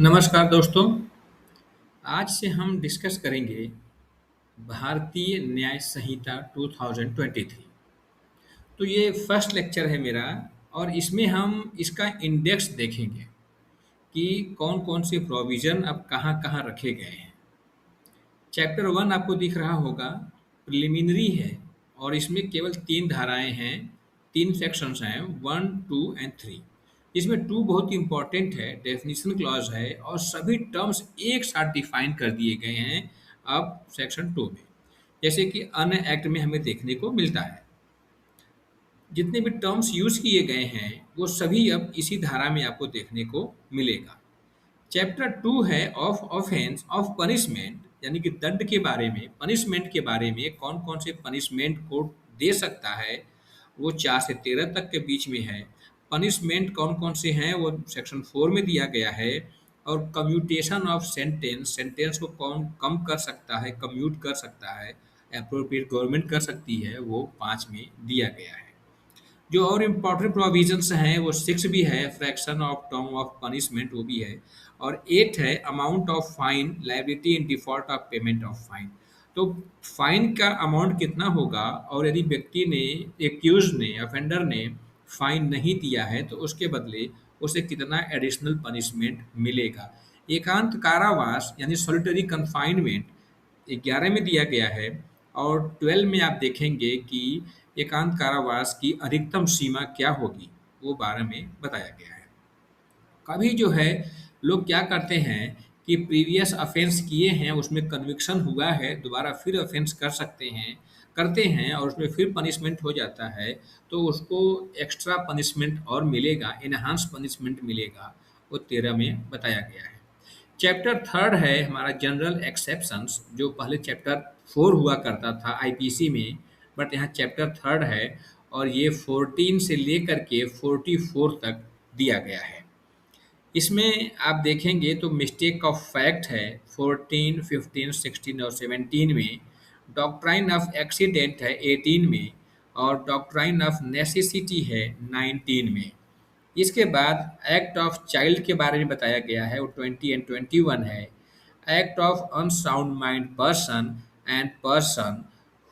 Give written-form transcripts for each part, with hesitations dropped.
नमस्कार दोस्तों। आज से हम डिस्कस करेंगे भारतीय न्याय संहिता 2023। तो ये फर्स्ट लेक्चर है मेरा और इसमें हम इसका इंडेक्स देखेंगे कि कौन-कौन से प्रोविज़न अब कहाँ-कहाँ रखे गए हैं। चैप्टर 1 आपको दिख रहा होगा, प्रिलिमिनरी है और इसमें केवल 3 धाराएँ हैं, 3 सेक्शंस हैं 1, 2 एंड 3। इसमें 2 बहुत इम्पोर्टेंट है, डेफिनिशन क्लॉज़ है और सभी टर्म्स एक साथ डिफाइन कर दिए गए हैं अब सेक्शन 2 में। जैसे कि अन्य एक्ट में हमें देखने को मिलता है। जितने भी टर्म्स यूज़ किए गए हैं, वो सभी अब इसी धारा में आपको देखने को मिलेगा। चैप्टर 2 है ऑफ ऑफेंस ऑफ पनिशमेंट, यानी कि दंड के बारे में, पनिशमेंट के बारे में, कौन-कौन से पनिशमेंट कोर्ट दे सकता है, वो 4 से 13 तक के बीच में है। पनिशमेंट कौन-कौन से हैं, वो सेक्शन 4 में दिया गया है और कम्यूटेशन ऑफ सेंटेंस, सेंटेंस को कौन कम कर सकता है, कम्यूट कर सकता है, एप्रोप्रिएट गवर्नमेंट कर सकती है, वो 5 में दिया गया है। जो और इम्पोर्टेंट प्रोविजंस हैं वो 6 भी है, fraction of term of punishment वो भी है और 8 है amount of fine, liability in default of payment of fine. तो फाइन का अमाउंट कितना होगा और यदि व्यक्ति ने, एक्यूज ने, ऑफेंडर ने फाइन नहीं दिया है तो उसके बदले उसे कितना एडिशनल पनिशमेंट मिलेगा। एकांत कारावास यानी सॉलिटरी कन्फाइनमेंट 11 में दिया गया है और 12 में आप देखेंगे कि एकांत कारावास की अधिकतम सीमा क्या होगी, वो 12 में बताया गया है। कभी जो है लोग क्या करते हैं कि प्रीवियस ऑफेंस किए हैं, उसमें कन्विक्शन हुआ है, दोबारा फिर ऑफेंस कर सकते हैं, करते हैं और उसमें फिर पनिशमेंट हो जाता है, तो उसको एक्स्ट्रा पनिशमेंट और मिलेगा, एनहांस पनिशमेंट मिलेगा, वो 13 में बताया गया है। चैप्टर 3 है हमारा जनरल एक्सेप्शंस, जो पहले चैप्टर 4 हुआ करता था आईपीसी में, बट यहाँ चैप्टर 3 है और ये 14 से लेकर के 44 तक दिया गया है। इसमें आप देखेंगे तो मिस्टेक ऑफ फैक्ट है 14, 15, 16 और 17 में, डॉक्ट्राइन ऑफ एक्सीडेंट है 18 में और डॉक्ट्राइन ऑफ नेसेसिटी है 19 में। इसके बाद एक्ट ऑफ चाइल्ड के बारे में बताया गया है, वो 20 एंड 21 है। Act of unsound mind person and person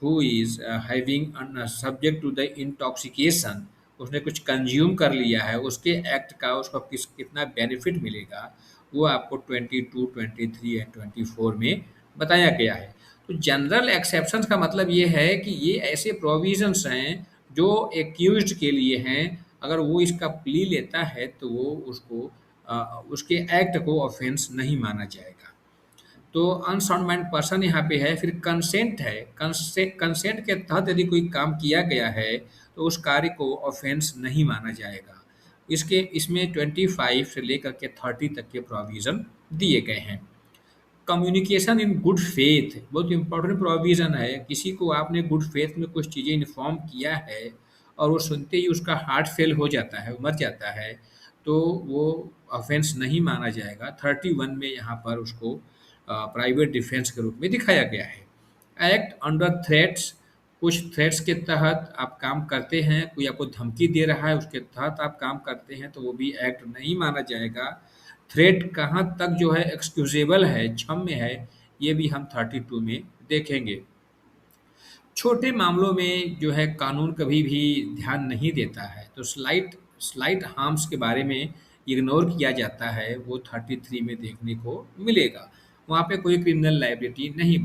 who is having subject to the intoxication, उसने कुछ कंज्यूम कर लिया है, उसके एक्ट का उसको कितना बेनिफिट मिलेगा, वो आपको 22, 23 एंड 24 में बताया गया है। तो जनरल एक्सेप्शंस का मतलब ये है कि ये ऐसे प्रोविजंस हैं जो एक्यूज्ड के लिए हैं, अगर वो इसका प्ली लेता है तो वो उसको उसके एक्ट को ऑफेंस नहीं माना जाएगा। तो अनसाउंड माइंड पर्सन यहाँ पे है, फिर कंसेंट है, कंसेंट के तहत यदि कोई काम किया गया है तो उस कार्य को ऑफेंस नहीं माना जाएगा। इसके इसमें 25 से लेकर के 30 तक के प्रोविज़न दिए गए हैं। कम्युनिकेशन इन गुड फेथ बहुत इंपॉर्टेंट प्रोविज़न है। किसी को आपने गुड फेथ में कुछ चीज़ें इन्फॉर्म किया है और वो सुनते ही उसका हार्ट फेल हो जाता है, वो मर जाता है, तो वो ऑफेंस नहीं माना जाएगा। 31 में यहाँ पर उसको प्राइवेट डिफेंस के रूप में दिखाया गया है। एक्ट अंडर थ्रेट्स, कुछ थ्रेट्स के तहत आप काम करते हैं, कोई आपको धमकी दे रहा है, उसके तहत आप काम करते हैं, तो वो भी एक्ट नहीं माना जाएगा। थ्रेट कहाँ तक जो है एक्सक्यूजेबल है, क्षम्य है, ये भी हम 32 में देखेंगे। छोटे मामलों में जो है कानून कभी भी ध्यान नहीं देता है, तो स्लाइट स्लाइट हार्म्स के बारे में इग्नोर किया जाता है, वो 33 में देखने को मिलेगा। वहाँ पे कोई क्रिमिनल लायबिलिटी नहीं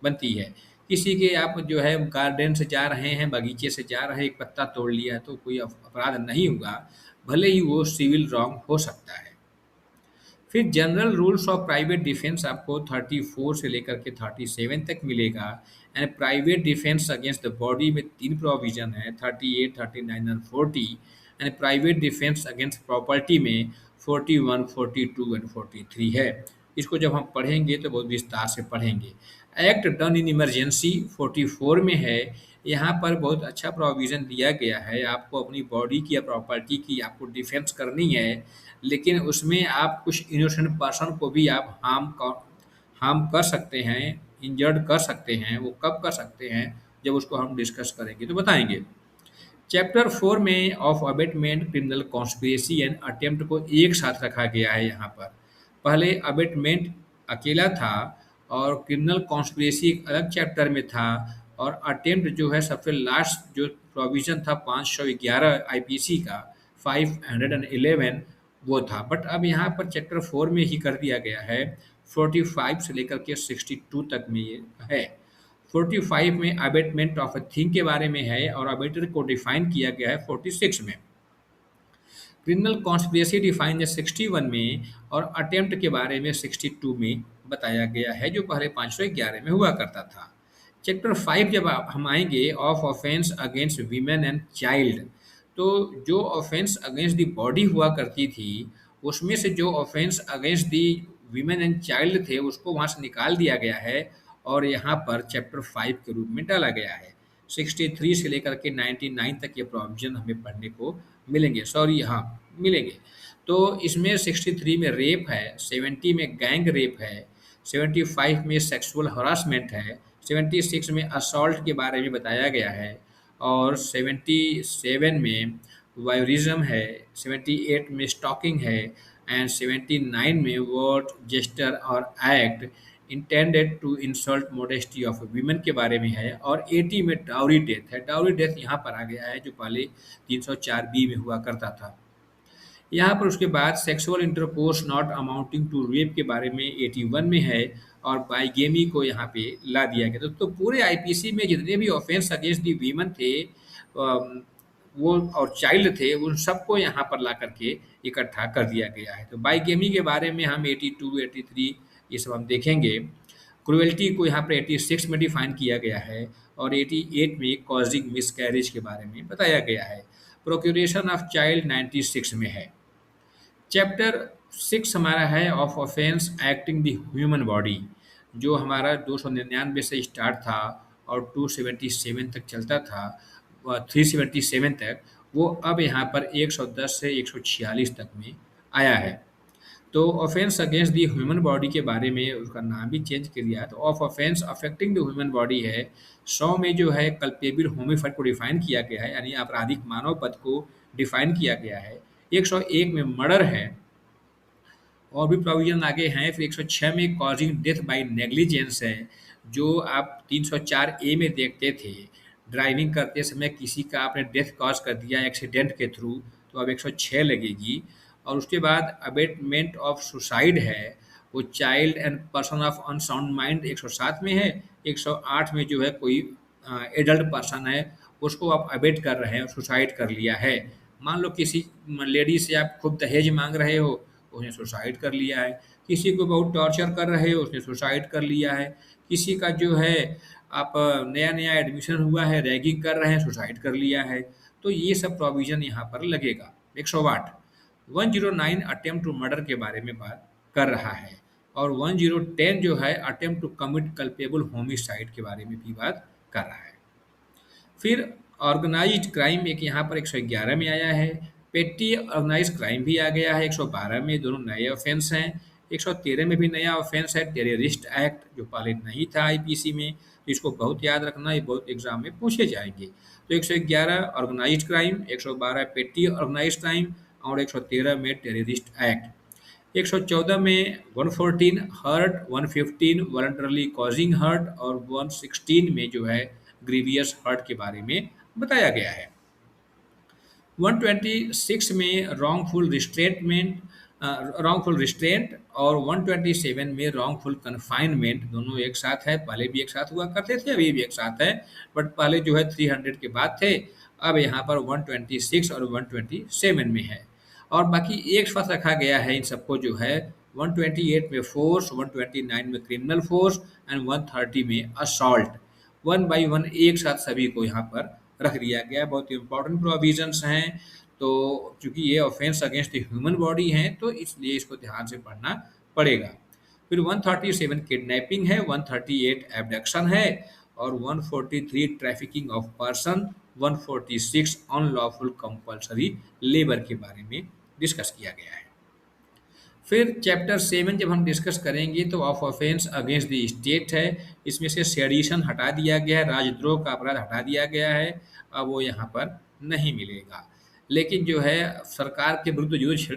बनती है। किसी के आप जो है गार्डन से जा रहे हैं, बगीचे से जा रहे हैं, एक पत्ता तोड़ लिया तो कोई अपराध नहीं हुआ, भले ही वो सिविल रॉन्ग हो सकता है। फिर general rules of private defence आपको 34 से लेकर के 37 तक मिलेगा। And private defence against the body में 3 प्रोविजन है, 38, 39 और 40। And private defence against property में 41, 42 एंड 43 है। इसको जब हम पढ़ेंगे तो बहुत विस्तार से पढ़ेंगे। एक्ट डन इन इमरजेंसी 44 में है। यहाँ पर बहुत अच्छा प्रोविज़न दिया गया है, आपको अपनी बॉडी की या प्रॉपर्टी की आपको डिफेंस करनी है, लेकिन उसमें आप कुछ इनोसेंट पर्सन को भी आप हार्म कर सकते हैं, इंजर्ड कर सकते हैं। वो कब कर सकते हैं, जब उसको हम डिस्कस करेंगे तो बताएंगे। चैप्टर 4 में of abetment criminal conspiracy and attempt को एक साथ रखा गया है यहाँ पर। पहले अबेटमेंट अकेला था और क्रिमिनल कॉन्स्पिरेसी एक अलग चैप्टर में था और अटेम्प्ट जो है सबसे लास्ट जो प्रोविज़न था 511 आईपीसी का 511 वो था। बट अब यहाँ पर चैप्टर 4 में ही कर दिया गया है 45 से लेकर के 62 तक में ये है। 45 में अबेटमेंट ऑफ अ थिंग के बारे में है और अबेटर को डिफाइन किया गया है 46 में। क्रिमिनल कॉन्स्पिरेसी डिफाइन है 61 में और अटेम्प्ट के बारे में 62 में बताया गया है, जो पहले 511 में हुआ करता था। चैप्टर 5 जब हम आएंगे of offence against women and child, तो जो ऑफेंस अगेंस्ट द बॉडी हुआ करती थी उसमें से जो offence against the women and child थे उसको वहाँ से निकाल दिया गया है और यहाँ पर चैप्टर 5 के रूप में डाला गया है। 63 से लेकर के 99 तक ये प्रोविजन हमें पढ़ने को मिलेंगे, सॉरी हाँ मिलेंगे। तो इसमें 63 में रेप है, 70 में गैंग रेप है, 75 में सेक्सुअल हरासमेंट है, 76 में असॉल्ट के बारे में बताया गया है और 77 में वायरिज्म है, 78 में स्टॉकिंग है एंड 79 में वर्ड जेस्टर और act intended to insult modesty of women के बारे में है और 80 में डाउरी डेथ है। डाउरी डेथ यहाँ पर आ गया है जो पहले 304 बी में हुआ करता था। यहाँ पर उसके बाद sexual intercourse not amounting to rape के बारे में 81 में है और बाइगेमी को यहाँ पे ला दिया गया। तो पूरे आईपीसी में जितने भी ऑफेंस अगेंस्ट दी वीमन थे वो और चाइल्ड थे उन सबको यहाँ पर ला करके इकट्ठा कर दिया गया है। तो बाइगेमी के बारे में हम 82, 83 ये सब हम देखेंगे। क्रुएल्टी को यहाँ पर 86 में डिफाइन किया गया है और 88 में कॉजिंग मिसकैरेज के बारे में बताया गया है। प्रोक्यूरेशन ऑफ चाइल्ड 96 में है। चैप्टर 6 हमारा है of offence acting the human body, जो हमारा 299 से स्टार्ट था और 277 तक चलता था, 377 तक, वो अब यहाँ पर 110 से 146 तक में आया है। तो offence against the human body के बारे में उसका नाम भी चेंज कर दिया है, तो of offence affecting the human body है। 100 में जो है कल्पेबल होमिसाइड को डिफाइन किया गया है, यानी आपराधिक मानव पद को डिफाइन किया गया है। 101 में मर्डर है और भी प्रोविजन आगे हैं। फिर 106 में कॉजिंग डेथ बाय नेग्लिजेंस है, जो आप 304 ए में देखते थे, ड्राइविंग करते समय किसी का आपने डेथ कॉज कर दिया एक्सीडेंट के थ्रू, तो अब 106 लगेगी। और उसके बाद अबेटमेंट ऑफ सुसाइड है, वो child and person of unsound mind 107 में है। 108 में जो है कोई एडल्ट पर्सन है उसको आप अबेट कर रहे हैं, सुसाइड कर लिया है। मान लो किसी लेडी से आप खूब दहेज मांग रहे हो, उसने सुसाइड कर लिया है। किसी को बहुत टॉर्चर कर रहे हो, उसने सुसाइड कर लिया है। किसी का जो है आप नया नया एडमिशन हुआ है, रैगिंग कर रहे हैं, सुसाइड कर लिया है। तो ये सब प्रोविजन यहाँ पर लगेगा। 108 109 अटेम्प्ट टू मर्डर के बारे में बात कर रहा है और 1010 जो है attempt to commit culpable homicide के बारे में भी बात कर रहा है। फिर ऑर्गेनाइज्ड क्राइम एक यहाँ पर 111 में आया है। पेटी ऑर्गेनाइज क्राइम भी आ गया है 112 में, दोनों नए ऑफेंस हैं। 113 में भी नया ऑफेंस है टेररिस्ट एक्ट, जो पहले नहीं था आईपीसी में, तो इसको बहुत याद रखना, ये बहुत एग्जाम में पूछे जाएंगे। तो 111 ऑर्गेनाइज्ड क्राइम, 112 पेटी ऑर्गेनाइज्ड क्राइम और 113 में टेररिस्ट एक्ट। 114 में 114 हर्ट, 115 वॉलंटरली कॉजिंग हर्ट और 116 में जो है ग्रीवियस हर्ट के बारे में बताया गया है। 126 में रॉन्गफुल रिस्ट्रेंट और 127 में रॉन्गफुल कन्फाइनमेंट, दोनों एक साथ है। पहले भी एक साथ हुआ करते थे, अभी भी एक साथ है, बट पहले जो है 300 के बाद थे, अब यहाँ पर 126 और 127 में है। और बाकी एक साथ रखा गया है इन सबको, जो है 128 में फोर्स, 129 में क्रिमिनल फोर्स एंड 130 में असॉल्ट। 1 बाई 1 एक साथ सभी को यहाँ पर रख दिया गया। बहुत इंपॉर्टेंट प्रोविजंस हैं, तो चूंकि ये offence against the human body हैं तो इसलिए इसको ध्यान से पढ़ना पड़ेगा। फिर 137 किडनैपिंग है, 138 एब्डक्शन है और 143 trafficking of person, 146 unlawful compulsory labour के बारे में डिस्कस किया गया है। फिर चैप्टर 7 जब हम डिस्कस करेंगे तो of offence against the state है। इसमें से सेडिशन हटा दिया गया है, राजद्रोह का अपराध हटा दिया गया है, अब वो यहाँ पर नहीं मिलेगा। लेकिन जो है सरकार के विरुद्ध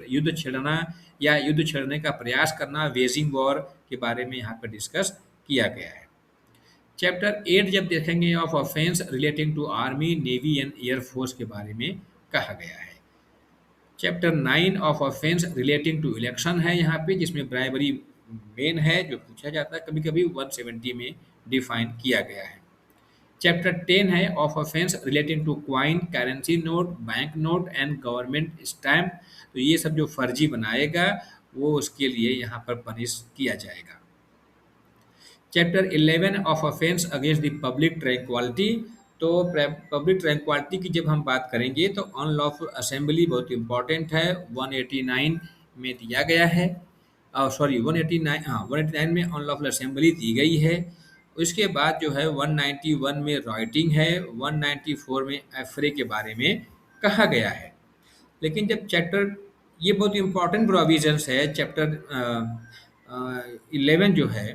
युद्ध छेड़ना या युद्ध छेड़ने का प्रयास करना, वेजिंग वॉर के बारे में यहाँ पे डिस्कस किया गया है। चैप्टर 8 जब देखेंगे of offence relating to army, navy and air force के बारे में कहा गया है। Chapter 9 of offence relating to election है यहाँ पे, जिसमें ब्राइबरी मेन है जो पूछा जाता है कभी कभी, 170 में डिफाइन किया गया है। चैप्टर 10 है of offence relating to coin, currency note, bank note and government stamp. तो ये सब जो फर्जी बनाएगा वो उसके लिए यहाँ पर पनिश किया जाएगा। Chapter 11 of offence against the public tranquillity. तो पब्लिक ट्रैंक्विलिटी की जब हम बात करेंगे तो अनलॉफुल असेंबली बहुत इंपॉर्टेंट है, 189 में दिया गया है। सॉरी 189, हाँ 189 में अनलॉफुल असेंबली दी गई है। उसके बाद जो है 191 में राइटिंग है, 194 में एफरे के बारे में कहा गया है। लेकिन जब चैप्टर, ये बहुत इंपॉर्टेंट प्रोविजंस है चैप्टर 11 जो है,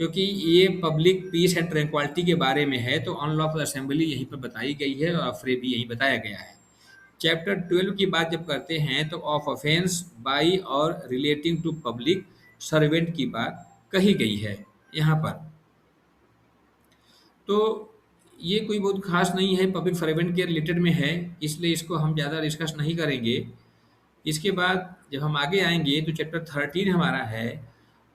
क्योंकि ये पब्लिक पीस एंड ट्रैंक्विलिटी के बारे में है, तो अनलॉफुल असेंबली यहीं पर बताई गई है और अफरे भी यहीं बताया गया है। चैप्टर 12 की बात जब करते हैं तो ऑफ ऑफेंस बाई और रिलेटिंग टू पब्लिक सर्वेंट की बात कही गई है यहाँ पर। तो ये कोई बहुत खास नहीं है, पब्लिक सर्वेंट के रिलेटेड में है, इसलिए इसको हम ज़्यादा डिस्कस नहीं करेंगे। इसके बाद जब हम आगे आएंगे तो चैप्टर 13 हमारा है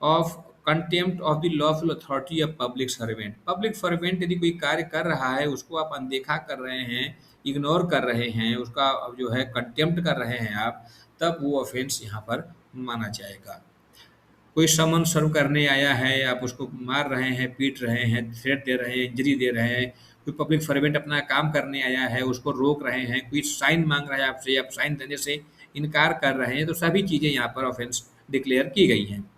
of contempt of the lawful authority of public servant. Public servant यदि कोई कार्य कर रहा है, उसको आप अनदेखा कर रहे हैं, इग्नोर कर रहे हैं, उसका जो है कंटेम्प्ट कर रहे हैं आप, तब वो ऑफेंस यहाँ पर माना जाएगा। कोई समन सर्व करने आया है, आप उसको मार रहे हैं, पीट रहे हैं, थ्रेट दे रहे हैं, इंजरी दे रहे हैं, कोई पब्लिक सर्वेंट अपना काम करने आया है, उसको रोक रहे हैं, कोई साइन मांग रहा है आपसे, आप साइन देने से इनकार कर रहे हैं, तो सभी चीज़ें यहाँ पर ऑफेंस डिक्लेयर की गई हैं।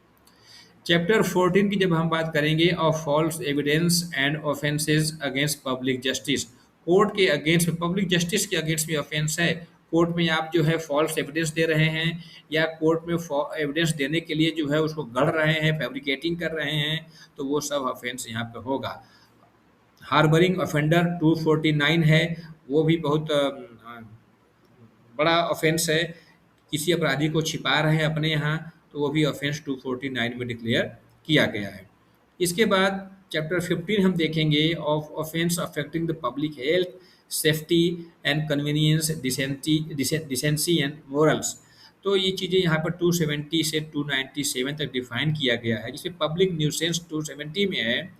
चैप्टर 14 की जब हम बात करेंगे of false evidence and offences against public justice. Court के अगेंस्ट, पब्लिक जस्टिस के अगेंस्ट भी ऑफेंस है। कोर्ट में आप जो है फॉल्स एविडेंस दे रहे हैं या कोर्ट में एविडेंस देने के लिए जो है उसको गढ़ रहे हैं, फैब्रिकेटिंग कर रहे हैं, तो वो सब ऑफेंस यहाँ पे होगा। हार्बरिंग ऑफेंडर 249 है, वो भी बहुत बड़ा ऑफेंस है। किसी अपराधी को छिपा रहे हैं अपने यहाँ, तो वो भी ऑफेंस 249 में डिक्लेयर किया गया है। इसके बाद चैप्टर 15 हम देखेंगे of offence affecting the public health, safety and convenience, decency and morals. तो ये चीज़ें यहाँ पर 270 से 297 तक डिफाइन किया गया है, जिसमें पब्लिक न्यूसेंस 270 में है,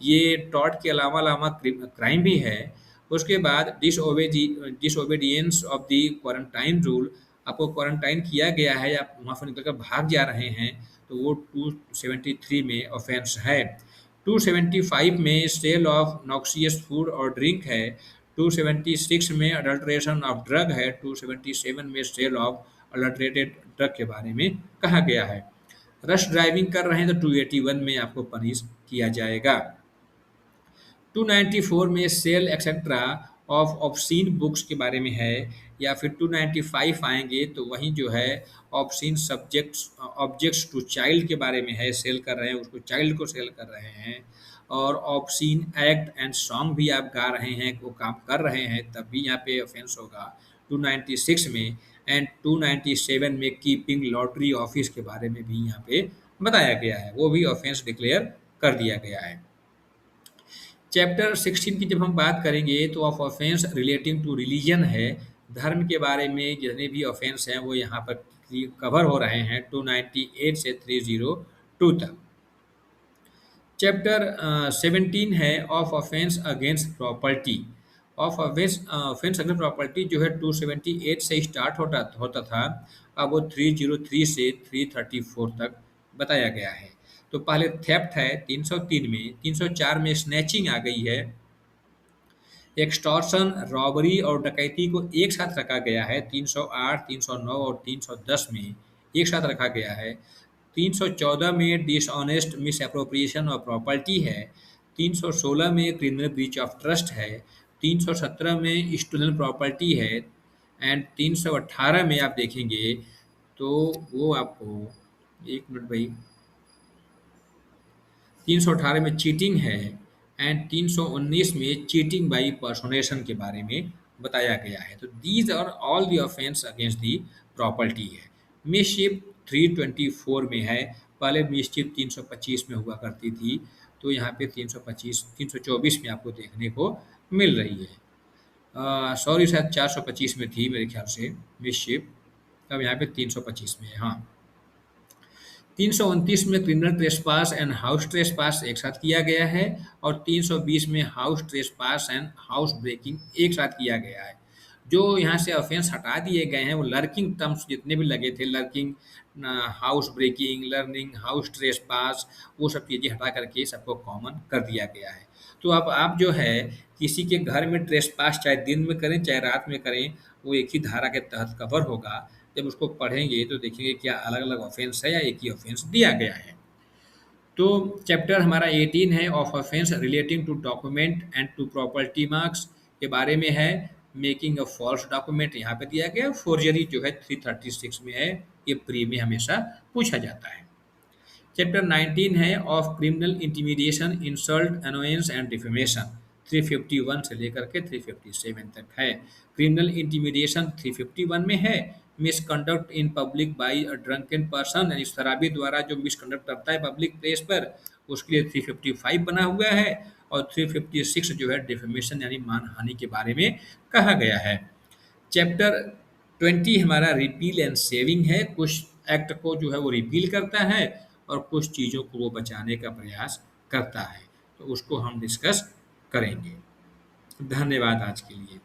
ये टॉर्ट के अलावा अलावा क्राइम भी है। उसके बाद disobedience of the quarantine rule, आपको क्वारंटाइन किया गया है, आप वहाँ से निकलकर भाग जा रहे हैं, तो वो 273 में ऑफेंस है। 275 में सेल ऑफ नॉक्सियस फूड और ड्रिंक है। 276 में अडल्ट्रेशन ऑफ ड्रग है। 277 में सेल ऑफ अडल्ट्रेटेड ड्रग के बारे में कहा गया है। रश ड्राइविंग कर रहे हैं तो 281 में आपको पनिश किया जाएगा। 294 में sale etcetera of obscene books के बारे में है, या फिर 295 आएंगे तो वहीं जो है obscene subjects objects to child के बारे में है, सेल कर रहे हैं उसको, चाइल्ड को सेल कर रहे हैं। और ऑब्सीन एक्ट एंड सॉन्ग भी आप गा रहे हैं, वो काम कर रहे हैं, तब भी यहाँ पे ऑफेंस होगा 296 में। एंड 297 में कीपिंग लॉटरी ऑफिस के बारे में भी यहाँ पे बताया गया है, वो भी ऑफेंस डिक्लेयर कर दिया गया है। चैप्टर 16 की जब हम बात करेंगे तो of offence relating to religion है, धर्म के बारे में जितने भी ऑफेंस हैं वो यहाँ पर कवर हो रहे हैं 298 से 302 तक। चैप्टर 17 है of offence against property. Of offence against property जो है 278 से स्टार्ट होता था, अब वो 303 से 334 तक बताया गया है। तो पहले थेफ्ट है 303 में, 304 में स्नैचिंग आ गई है, एक्सटॉर्शन, रॉबरी और डकैती को एक साथ रखा गया है 308, 309 और 310 में एक साथ रखा गया है। 314 में dishonest miss appropriation of property है। 316 में क्रिमिनल ब्रीच ऑफ ट्रस्ट है। 317 में स्टोलन प्रॉपर्टी है। एंड 318 में आप देखेंगे तो वो आपको, एक मिनट भाई, 318 में चीटिंग है। एंड 319 में चीटिंग बाई पर्सोनेशन के बारे में बताया गया है। तो these are all the offence against the property है। मिसचिफ 324 में है। पहले मिसचिफ 325 में हुआ करती थी, तो यहाँ पे 325 324 में आपको देखने को मिल रही है। सॉरी, शायद 425 में थी मेरे ख्याल से मिसचिफ, अब यहाँ पे 325 में है। हाँ, 329 में criminal trespass and house trespass एक साथ किया गया है, और 320 में house trespass and house breaking एक साथ किया गया है। जो यहाँ से ऑफेंस हटा दिए गए हैं वो लर्किंग टर्म्स जितने भी लगे थे, lurking, house breaking, learning, house trespass, वो सब चीज़ें हटा करके सबको कॉमन कर दिया गया है। तो अब आप जो है किसी के घर में ट्रेसपास चाहे दिन में करें चाहे रात में करें, वो एक ही धारा के तहत कवर होगा। जब उसको पढ़ेंगे तो देखेंगे क्या अलग अलग ऑफेंस है या एक ही ऑफेंस दिया गया है। तो चैप्टर हमारा 18 है, of offence relating to document and to property marks के बारे में है। मेकिंग अ फॉल्स डॉक्यूमेंट यहाँ पे दिया गया, फोर्जरी जो है 336 में है। ये प्री में हमेशा पूछा जाता है। चैप्टर 19 है, of criminal intimidation, insult, annoyance and defamation. 351 से लेकर के 357 तक है। क्रिमिनल इंटीमिडेशन 351 में है। Misconduct in public by a drunken person, यानी शराबी द्वारा जो मिसकंडक्ट करता है पब्लिक प्लेस पर, उसके लिए 355 बना हुआ है। और 356 जो है डिफेमेशन यानी मानहानि के बारे में कहा गया है। चैप्टर 20 हमारा रिपील एंड सेविंग है। कुछ एक्ट को जो है वो रिपील करता है और कुछ चीज़ों को वो बचाने का प्रयास करता है, तो उसको हम डिस्कस करेंगे। धन्यवाद आज के लिए।